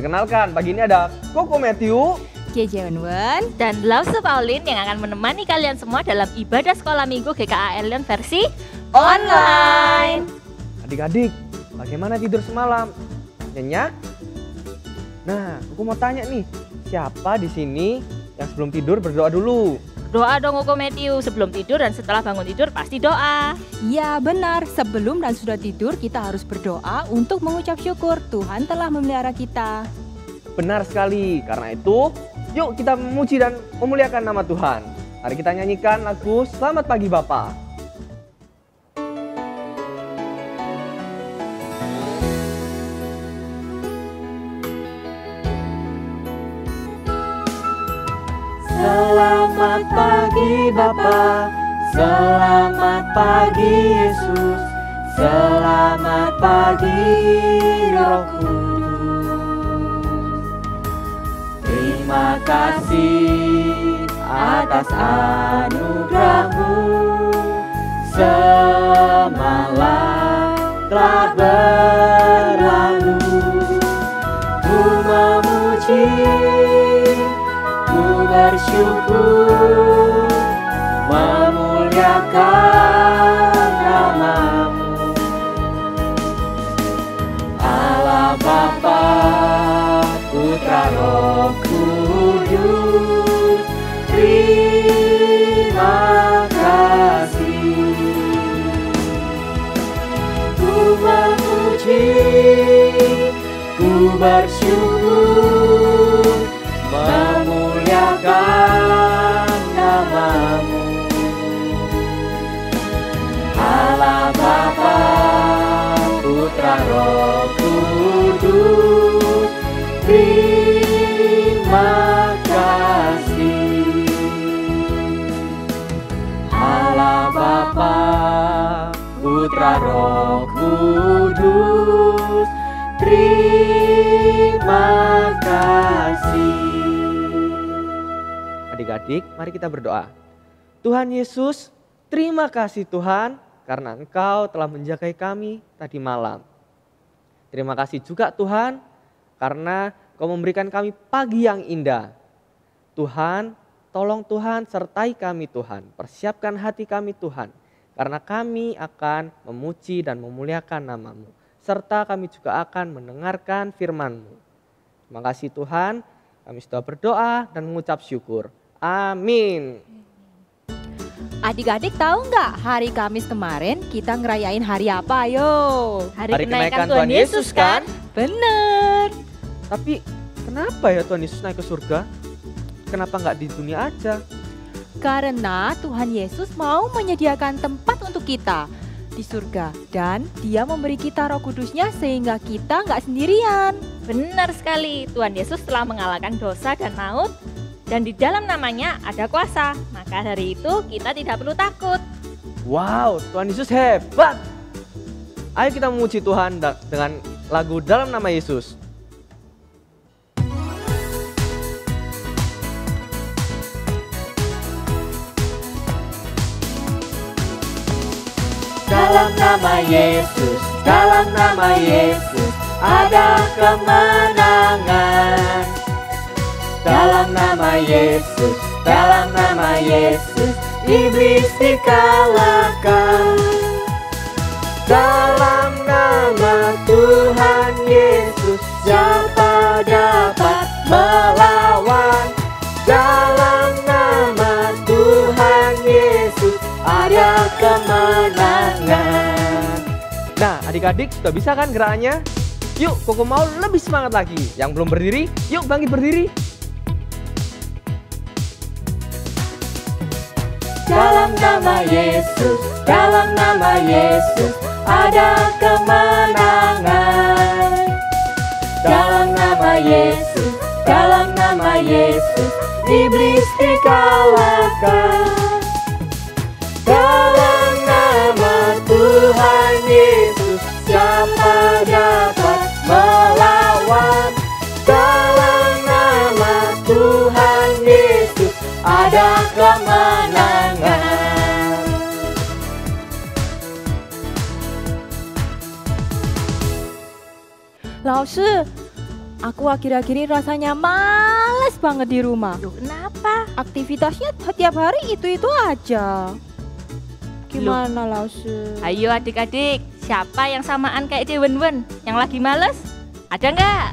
Perkenalkan, pagi ini ada Koko Matthew, JJ Unwen, dan Lause Pauline yang akan menemani kalian semua dalam ibadah sekolah minggu GKA Alien versi online. Adik-adik, bagaimana tidur semalam? Nyenyak? Nah, aku mau tanya nih, siapa di sini yang sebelum tidur berdoa dulu? Doa dong Koko Matthew, sebelum tidur dan setelah bangun tidur pasti doa. Ya benar, sebelum dan sudah tidur kita harus berdoa untuk mengucap syukur Tuhan telah memelihara kita. Benar sekali, karena itu yuk kita memuji dan memuliakan nama Tuhan. Mari kita nyanyikan lagu Selamat Pagi Bapa. Selamat pagi Bapa, selamat pagi Yesus, selamat pagi Roh Kudus. Terima kasih atas anugerah-Mu, semalam telah berlalu. Ku memuji, ku bersyukur, memuliakan nama-Mu. Allah Bapa, Putra Roh Kudus, terima kasih. Ku memuji, ku bersyukur, memuliakan nama-Mu. Allah Bapa, Putra Roh Kudus, terima kasih. Allah Bapa, Putra Roh Kudus, terima kasih. Adik-adik, mari kita berdoa. Tuhan Yesus, terima kasih Tuhan karena Engkau telah menjagai kami tadi malam. Terima kasih juga Tuhan karena Kau memberikan kami pagi yang indah. Tuhan, tolong Tuhan sertai kami Tuhan. Persiapkan hati kami Tuhan. Karena kami akan memuji dan memuliakan nama-Mu. Serta kami juga akan mendengarkan firman-Mu. Terima kasih Tuhan, kami sudah berdoa dan mengucap syukur. Amin. Adik-adik tahu nggak hari Kamis kemarin kita ngerayain hari apa? Ayo. Hari kenaikan Tuhan Yesus kan? Bener. Tapi kenapa ya Tuhan Yesus naik ke surga? Kenapa nggak di dunia aja? Karena Tuhan Yesus mau menyediakan tempat untuk kita di surga. Dan Dia memberi kita Roh Kudusnya sehingga kita nggak sendirian. Benar sekali, Tuhan Yesus telah mengalahkan dosa dan maut. Dan di dalam namanya ada kuasa. Maka dari itu kita tidak perlu takut. Wow, Tuhan Yesus hebat. Ayo kita memuji Tuhan dengan lagu Dalam Nama Yesus. Dalam nama Yesus, dalam nama Yesus, ada kemenangan. Dalam nama Yesus, dalam nama Yesus, iblis dikalahkan. Dalam nama Tuhan Yesus, siapa dapat melawan? Dalam nama Tuhan Yesus, ada kemenangan. Nah, adik-adik sudah bisa kan gerakannya? Yuk, Koko mau lebih semangat lagi. Yang belum berdiri, yuk bangkit berdiri. Dalam nama Yesus, dalam nama Yesus, ada kemenangan. Dalam nama Yesus, dalam nama Yesus, iblis dikalahkan. Dalam nama Tuhan Yesus, siapa dapat melawan? Dalam nama Tuhan Yesus, ada kemenangan. Aku akhir-akhir ini rasanya males banget di rumah. Loh, kenapa? Aktivitasnya tiap hari itu-itu aja. Gimana Lause? Ayo adik-adik, siapa yang samaan kayak Wen-Wen? Yang lagi males? Ada nggak?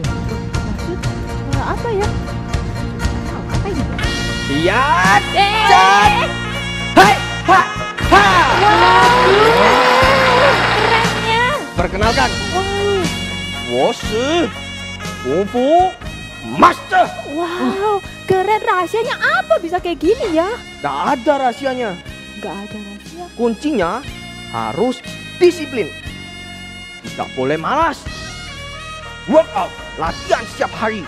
Maksud suara apa ya? Apa ini? Lihat. Eh, Hai, ha, ha. kerennya. Perkenalkan, Wow, 我是功夫 Master. wow, keren. Rahasianya apa bisa kayak gini ya? Tidak ada rahasianya. Nggak ada rahasia. Kuncinya harus disiplin. Tidak boleh malas. Workout, latihan setiap hari.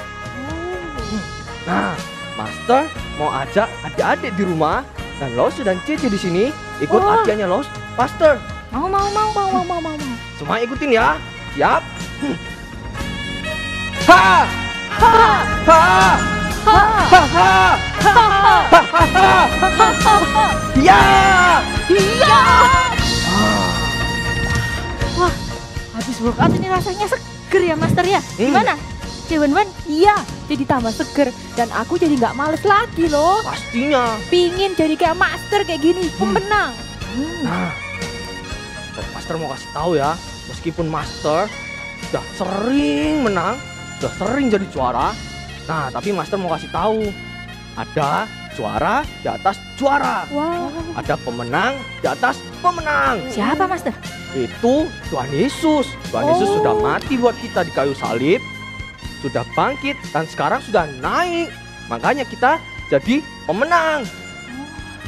Nah, Master mau ajak adik-adik di rumah dan Lause dan Cece di sini ikut Wah. latihannya Master. Mau. Semua ikutin ya. Siap? Ha! Ha! Ha! Ha! Ha! Ha! Ya! Iya. Wah, habis workout ini rasanya seger ya Master ya. Gimana? Wen-Wen? Iya, jadi tambah seger dan aku jadi nggak males lagi loh. Pastinya. Pingin jadi kayak Master kayak gini, pemenang. Nah, Master mau kasih tahu ya, meskipun Master sudah sering menang, sudah sering jadi juara. Nah, tapi Master mau kasih tahu, ada juara di atas juara. Wow. Ada pemenang di atas pemenang. Siapa Master? Itu Tuhan Yesus. Tuhan Yesus sudah mati buat kita di kayu salib, sudah bangkit dan sekarang sudah naik. Makanya kita jadi pemenang.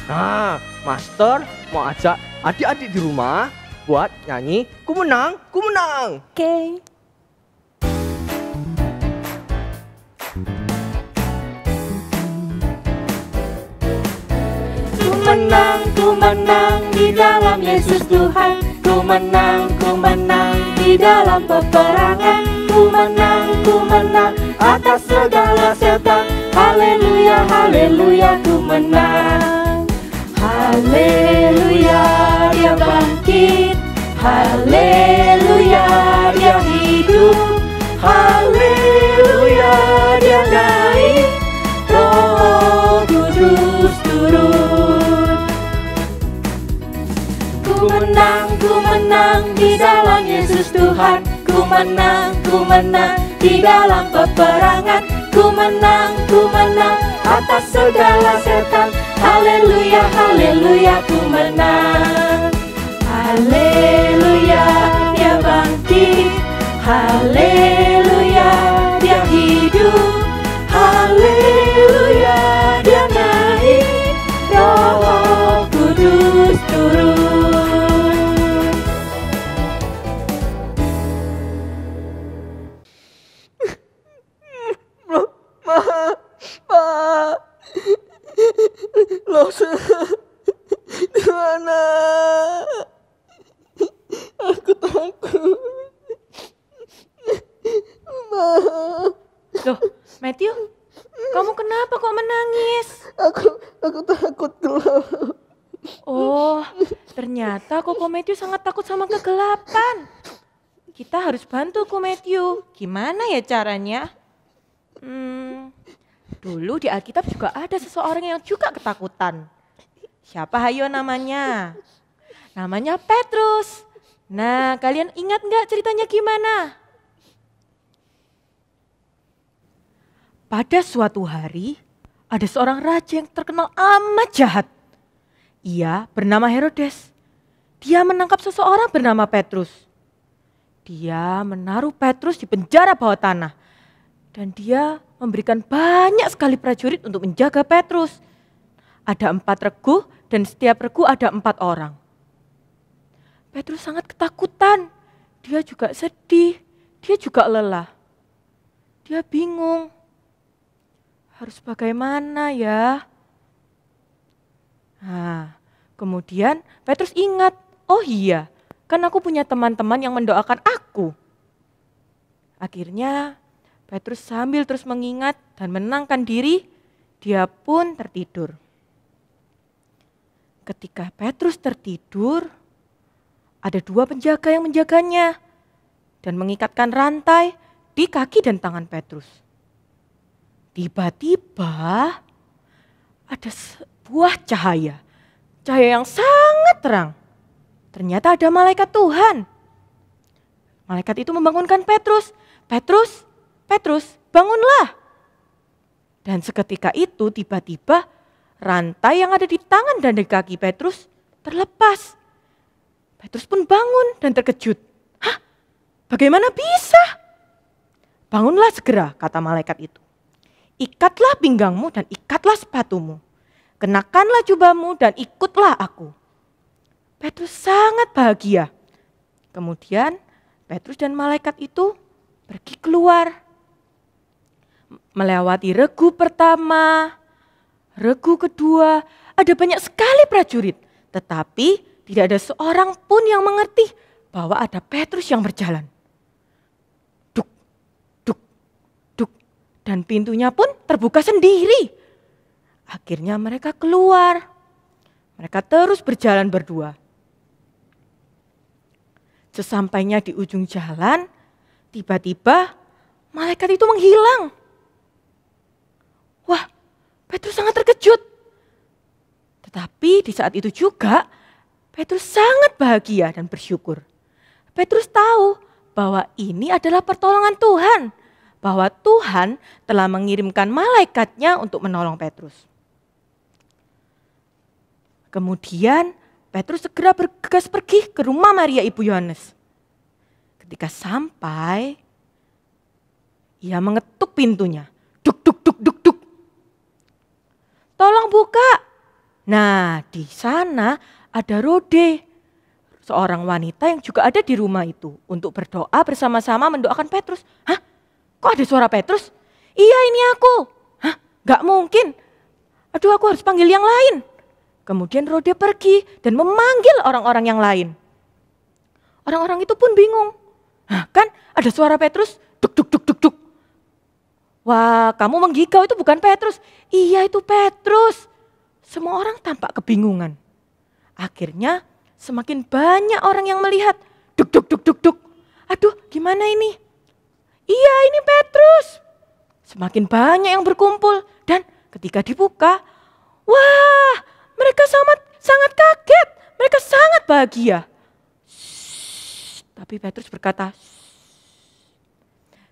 Nah, Master mau ajak adik-adik di rumah buat nyanyi "Ku menang, ku menang". Oke. Ku menang di dalam Yesus Tuhan. Ku menang di dalam peperangan. Ku menang atas segala setan. Haleluya, haleluya, ku menang. Haleluya, dia bangkit. Haleluya, dia hidup. Haleluya, dia naik. Roh Kudus turun. Ku menang di dalam Yesus Tuhan. Ku menang di dalam peperangan. Ku menang atas segala setan. Haleluya, haleluya, ku menang. Haleluya, dia bangkit. Haleluya, dia hidup. Haleluya, dia naik. Roh Kudus turun. Pak, Lause di mana? Aku takut. Loh, Matthew, kamu kenapa kok menangis? Aku takut gelap. Oh, ternyata Koko Matthew sangat takut sama kegelapan. Kita harus bantu Koko Matthew. Gimana ya caranya? Dulu di Alkitab juga ada seseorang yang juga ketakutan. Siapa hayo namanya? Namanya Petrus. Nah, kalian ingat nggak ceritanya gimana? Pada suatu hari, ada seorang raja yang terkenal amat jahat. Ia bernama Herodes. Dia menangkap seseorang bernama Petrus. Dia menaruh Petrus di penjara bawah tanah. Dan dia memberikan banyak sekali prajurit untuk menjaga Petrus. Ada 4 regu dan setiap regu ada 4 orang. Petrus sangat ketakutan. Dia juga sedih. Dia juga lelah. Dia bingung. Harus bagaimana ya? Nah, kemudian Petrus ingat, oh iya, kan aku punya teman-teman yang mendoakan aku. Akhirnya Petrus sambil terus mengingat dan menenangkan diri, dia pun tertidur. Ketika Petrus tertidur, ada 2 penjaga yang menjaganya. dan mengikatkan rantai di kaki dan tangan Petrus. Tiba-tiba ada sebuah cahaya yang sangat terang. Ternyata ada malaikat Tuhan. Malaikat itu membangunkan Petrus. Petrus, Petrus, bangunlah. Dan seketika itu tiba-tiba rantai yang ada di tangan dan di kaki Petrus terlepas. Petrus pun bangun dan terkejut. Hah? Bagaimana bisa? Bangunlah segera, kata malaikat itu. Ikatlah pinggangmu dan ikatlah sepatumu. Kenakanlah jubahmu dan ikutlah aku. Petrus sangat bahagia. Kemudian Petrus dan malaikat itu pergi keluar. Melewati regu pertama, regu kedua, ada banyak sekali prajurit. Tetapi tidak ada seorang pun yang mengerti bahwa ada Petrus yang berjalan. Duk, duk, duk. Dan pintunya pun terbuka sendiri. Akhirnya mereka keluar. Mereka terus berjalan berdua. Sesampainya di ujung jalan, tiba-tiba malaikat itu menghilang. Wah, Petrus sangat terkejut. Tetapi di saat itu juga, Petrus sangat bahagia dan bersyukur. Petrus tahu bahwa ini adalah pertolongan Tuhan. Bahwa Tuhan telah mengirimkan malaikatnya untuk menolong Petrus. Kemudian Petrus segera bergegas pergi ke rumah Maria ibu Yohanes. Ketika sampai, ia mengetuk pintunya. Duk, duk, duk, duk, duk. Tolong buka. Nah, di sana ada Rode, seorang wanita yang juga ada di rumah itu untuk berdoa bersama-sama mendoakan Petrus. Hah? Kok ada suara Petrus? Iya, ini aku. Hah? Gak mungkin. Aduh, aku harus panggil yang lain. Kemudian Rode pergi dan memanggil orang-orang yang lain. Orang-orang itu pun bingung. Hah, kan ada suara Petrus, duk duk duk duk duk. Wah, kamu menggigau, itu bukan Petrus. Iya, itu Petrus. Semua orang tampak kebingungan. Akhirnya semakin banyak orang yang melihat. Duk duk duk duk duk. Aduh, gimana ini? Iya, ini Petrus. Semakin banyak yang berkumpul dan ketika dibuka, wah, mereka sangat kaget, mereka sangat bahagia. Shh, tapi Petrus berkata, shh.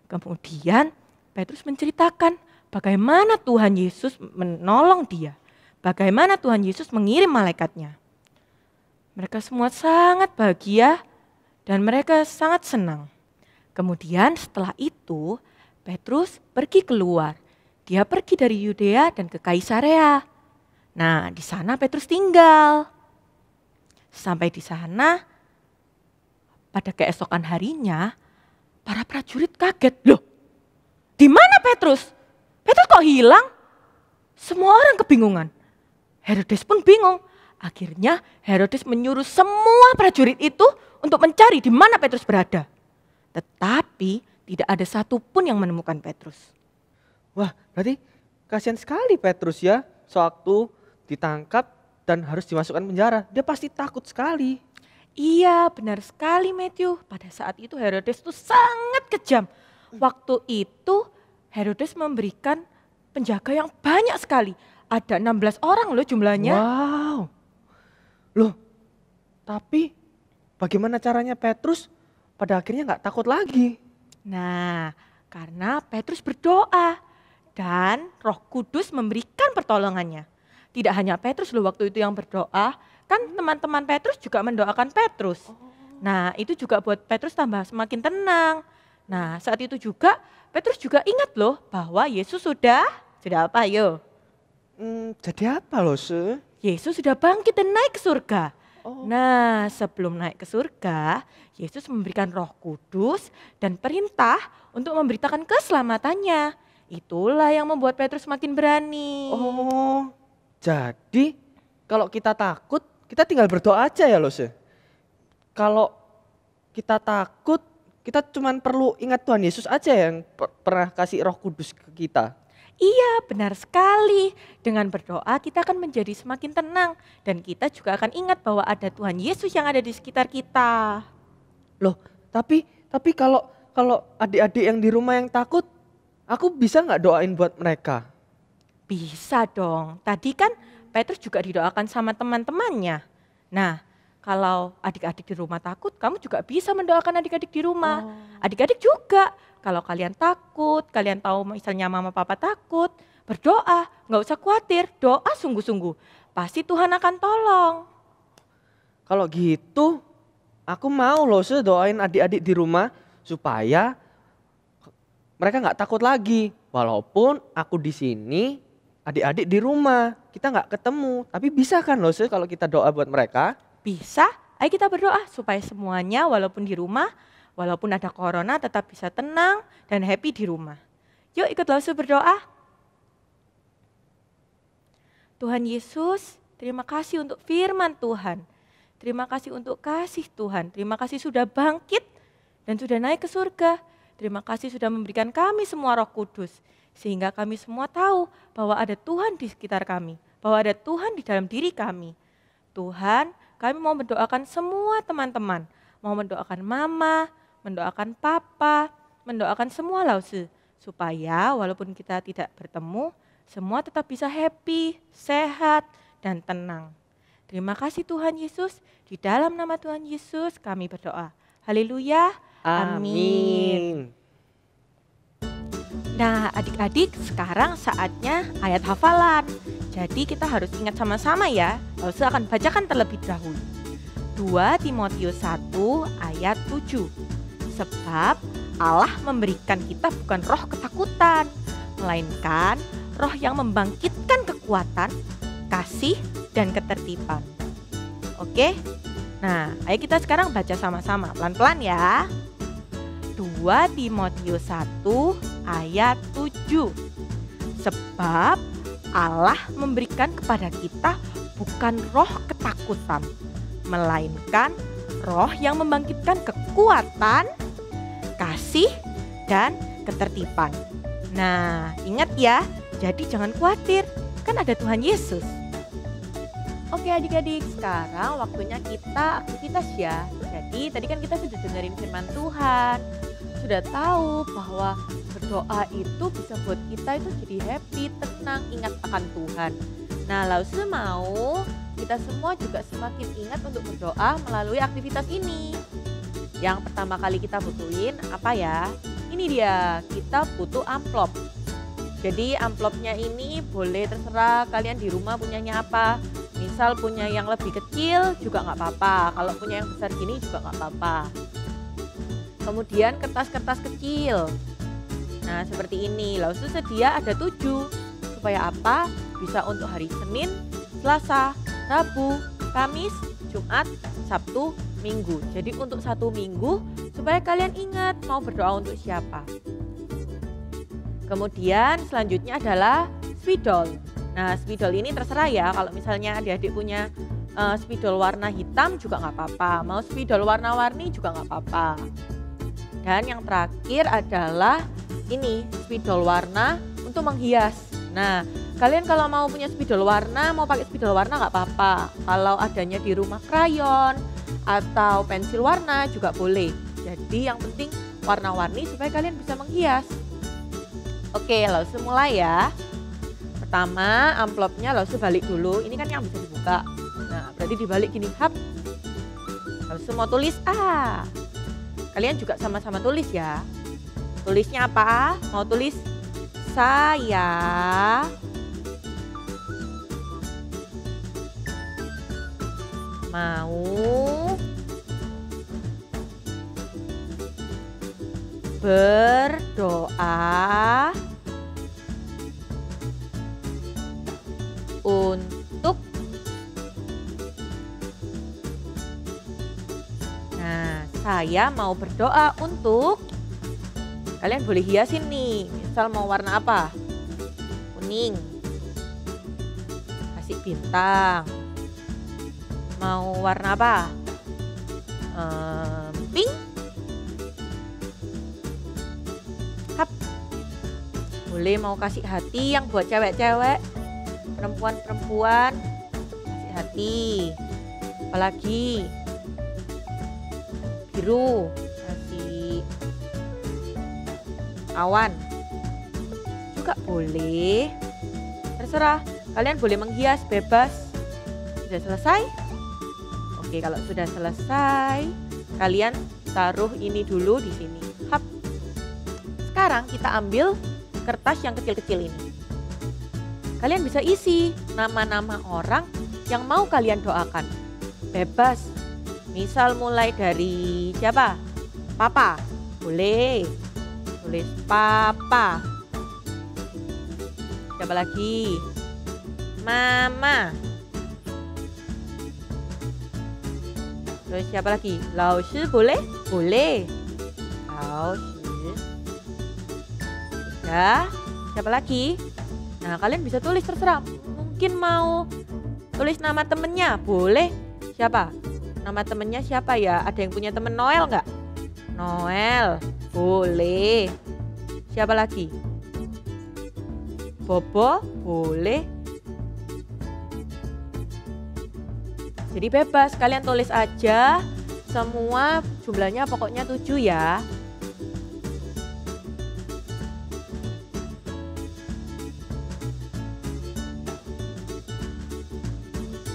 Kemudian Petrus menceritakan bagaimana Tuhan Yesus menolong dia. Bagaimana Tuhan Yesus mengirim malaikatnya. Mereka semua sangat bahagia dan mereka sangat senang. Kemudian setelah itu Petrus pergi keluar. Dia pergi dari Yudea dan ke Kaisarea. Nah, di sana Petrus tinggal. Sampai di sana, pada keesokan harinya, para prajurit kaget. Loh, di mana Petrus? Petrus kok hilang? Semua orang kebingungan. Herodes pun bingung. Akhirnya Herodes menyuruh semua prajurit itu untuk mencari di mana Petrus berada. Tetapi tidak ada satupun yang menemukan Petrus. Wah, berarti kasihan sekali Petrus ya, sewaktu ditangkap dan harus dimasukkan penjara. Dia pasti takut sekali. Iya, benar sekali Matthew. Pada saat itu Herodes itu sangat kejam. Waktu itu Herodes memberikan penjaga yang banyak sekali. Ada 16 orang loh jumlahnya. Wow. Loh, tapi bagaimana caranya Petrus pada akhirnya gak takut lagi? Nah, karena Petrus berdoa dan Roh Kudus memberikan pertolongannya. Tidak hanya Petrus loh waktu itu yang berdoa, kan teman-teman Petrus juga mendoakan Petrus. Nah, itu juga buat Petrus tambah semakin tenang. Nah, saat itu juga Petrus juga ingat loh bahwa Yesus sudah apa yo? Jadi apa loh Se? Yesus sudah bangkit dan naik ke surga. Oh. Nah, sebelum naik ke surga, Yesus memberikan Roh Kudus dan perintah untuk memberitakan keselamatannya. Itulah yang membuat Petrus semakin berani. Oh, jadi kalau kita takut, kita tinggal berdoa aja ya loh Se? Kalau kita takut, kita cuma perlu ingat Tuhan Yesus aja yang pernah kasih Roh Kudus ke kita. Iya, benar sekali. Dengan berdoa kita akan menjadi semakin tenang. Dan kita juga akan ingat bahwa ada Tuhan Yesus yang ada di sekitar kita. Loh, tapi Tapi kalau adik-adik yang di rumah yang takut, aku bisa nggak doain buat mereka? Bisa dong. Tadi kan Petrus juga didoakan sama teman-temannya. Nah, kalau adik-adik di rumah takut, kamu juga bisa mendoakan adik-adik di rumah. Adik-adik juga. Kalau kalian takut, kalian tahu misalnya mama papa takut, berdoa, nggak usah khawatir, doa sungguh-sungguh. Pasti Tuhan akan tolong. Kalau gitu, aku mau loh doain adik-adik di rumah supaya mereka nggak takut lagi. Walaupun aku di sini, adik-adik di rumah, kita nggak ketemu. Tapi bisa kan loh kalau kita doa buat mereka? Bisa, ayo kita berdoa supaya semuanya walaupun di rumah, walaupun ada corona tetap bisa tenang dan happy di rumah. Yuk ikut Lausu berdoa. Tuhan Yesus, terima kasih untuk firman Tuhan. Terima kasih untuk kasih Tuhan. Terima kasih sudah bangkit dan sudah naik ke surga. Terima kasih sudah memberikan kami semua Roh Kudus. Sehingga kami semua tahu bahwa ada Tuhan di sekitar kami. Bahwa ada Tuhan di dalam diri kami. Tuhan, kami mau mendoakan semua teman-teman. Mau mendoakan mama, mendoakan papa, mendoakan semua Lausu. Supaya walaupun kita tidak bertemu, semua tetap bisa happy, sehat, dan tenang. Terima kasih Tuhan Yesus, di dalam nama Tuhan Yesus kami berdoa. Haleluya, amin. Nah adik-adik, sekarang saatnya ayat hafalan. Jadi kita harus ingat sama-sama ya, Lausu akan bacakan terlebih dahulu. 2 Timotius 1 ayat 7. Sebab Allah memberikan kita bukan roh ketakutan, melainkan roh yang membangkitkan kekuatan, kasih, dan ketertiban. Oke? Nah, ayo kita sekarang baca sama-sama, pelan-pelan ya. 2 Timotius 1 ayat 7. Sebab Allah memberikan kepada kita bukan roh ketakutan, melainkan roh yang membangkitkan kekuatan, kasih, dan ketertiban. Nah, ingat ya, jadi jangan khawatir, kan ada Tuhan Yesus. Oke adik-adik, sekarang waktunya kita aktivitas ya. Jadi tadi kan kita sudah dengerin firman Tuhan, sudah tahu bahwa berdoa itu bisa buat kita itu jadi happy, tenang, ingat akan Tuhan. Nah Lausu mau kita semua juga semakin ingat untuk berdoa melalui aktivitas ini. Yang pertama kali kita butuhin apa ya? Ini dia, kita butuh amplop. Jadi amplopnya ini boleh terserah kalian di rumah punyanya apa. Misal punya yang lebih kecil juga nggak apa-apa. Kalau punya yang besar gini juga nggak apa-apa. Kemudian kertas-kertas kecil. Nah seperti ini, Lausu sedia ada 7. Supaya apa? Bisa untuk hari Senin, Selasa, Rabu, Kamis, Jumat, Sabtu, Minggu. Jadi untuk 1 minggu supaya kalian ingat mau berdoa untuk siapa. Kemudian selanjutnya adalah spidol. Nah spidol ini terserah ya, kalau misalnya adik-adik punya spidol warna hitam juga nggak apa-apa, mau spidol warna-warni juga nggak apa-apa. Dan yang terakhir adalah ini spidol warna untuk menghias. Nah kalian kalau mau punya spidol warna, mau pakai spidol warna nggak apa-apa. Kalau adanya di rumah krayon atau pensil warna juga boleh. Jadi yang penting warna-warni supaya kalian bisa menghias. Oke, Lausu mulai ya. Pertama amplopnya Lausu balik dulu. Ini kan yang bisa dibuka. Nah berarti dibalik gini, hap. Lausu mau tulis A. Kalian juga sama-sama tulis ya. Tulisnya apa? Mau tulis saya mau berdoa untuk saya mau berdoa untuk, kalian boleh hiasin nih, misal mau warna apa? Kuning, kasih bintang. Mau warna apa? Pink. Hap. Boleh mau kasih hati yang buat cewek-cewek, perempuan-perempuan, kasih hati. Apalagi biru, kasih awan. Juga boleh. Terserah, kalian boleh menghias bebas. Sudah selesai? Oke, kalau sudah selesai, kalian taruh ini dulu di sini. Hap. Sekarang kita ambil kertas yang kecil-kecil ini. Kalian bisa isi nama-nama orang yang mau kalian doakan. Bebas. Misal mulai dari siapa? Papa. Boleh. Tulis Papa. Siapa lagi? Mama. Terus siapa lagi? Lao Shi boleh? Boleh. Lao Shi. Sudah. Siapa lagi? Nah, kalian bisa tulis terserah. Mungkin mau tulis nama temennya, boleh. Siapa? Nama temennya siapa ya? Ada yang punya temen Noel nggak? Noel, boleh. Siapa lagi? Bobo, boleh. Jadi bebas, kalian tulis aja. Semua jumlahnya pokoknya 7 ya.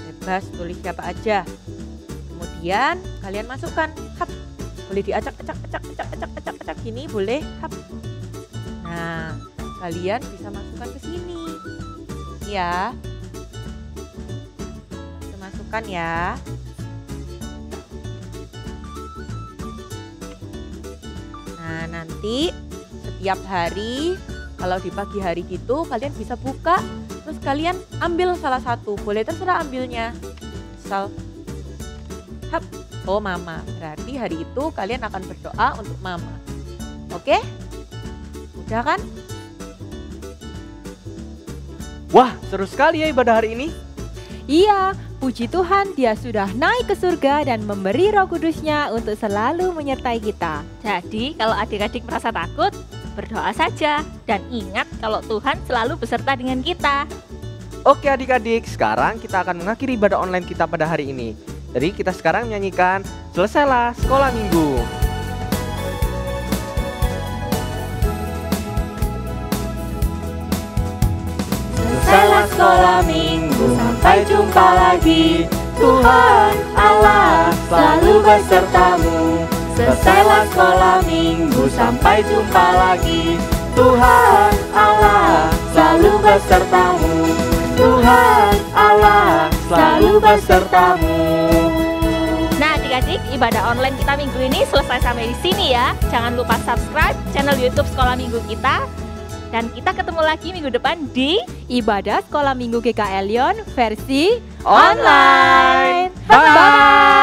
Bebas, tulis siapa aja. Kemudian kalian masukkan. Hap. Boleh diacak-acak gini, boleh. Hap. Nah, kalian bisa masukkan ke sini. Ya. Kita masukkan ya. Nah, nanti setiap hari, kalau di pagi hari gitu, kalian bisa buka. Terus kalian ambil salah satu, boleh terserah ambilnya. Misal, hap, oh mama. Berarti hari itu kalian akan berdoa untuk mama. Oke? Udah kan? Wah, seru sekali ya ibadah hari ini. Iya, puji Tuhan Dia sudah naik ke surga dan memberi Roh Kudus-Nya untuk selalu menyertai kita. Jadi kalau adik-adik merasa takut, berdoa saja. Dan ingat kalau Tuhan selalu beserta dengan kita. Oke adik-adik, sekarang kita akan mengakhiri ibadah online kita pada hari ini. Jadi kita sekarang menyanyikan Selesailah Sekolah Minggu. Selesailah sekolah minggu, sampai jumpa lagi. Tuhan Allah selalu besertamu. Selesailah sekolah minggu, sampai jumpa lagi. Tuhan Allah selalu besertamu. Tuhan Allah selalu besertamu. Nah adik-adik, ibadah online kita minggu ini selesai sampai di sini ya. Jangan lupa subscribe channel YouTube Sekolah Minggu kita. Dan kita ketemu lagi minggu depan di Ibadah Sekolah Minggu GKL Lyon versi Online. Bye-bye.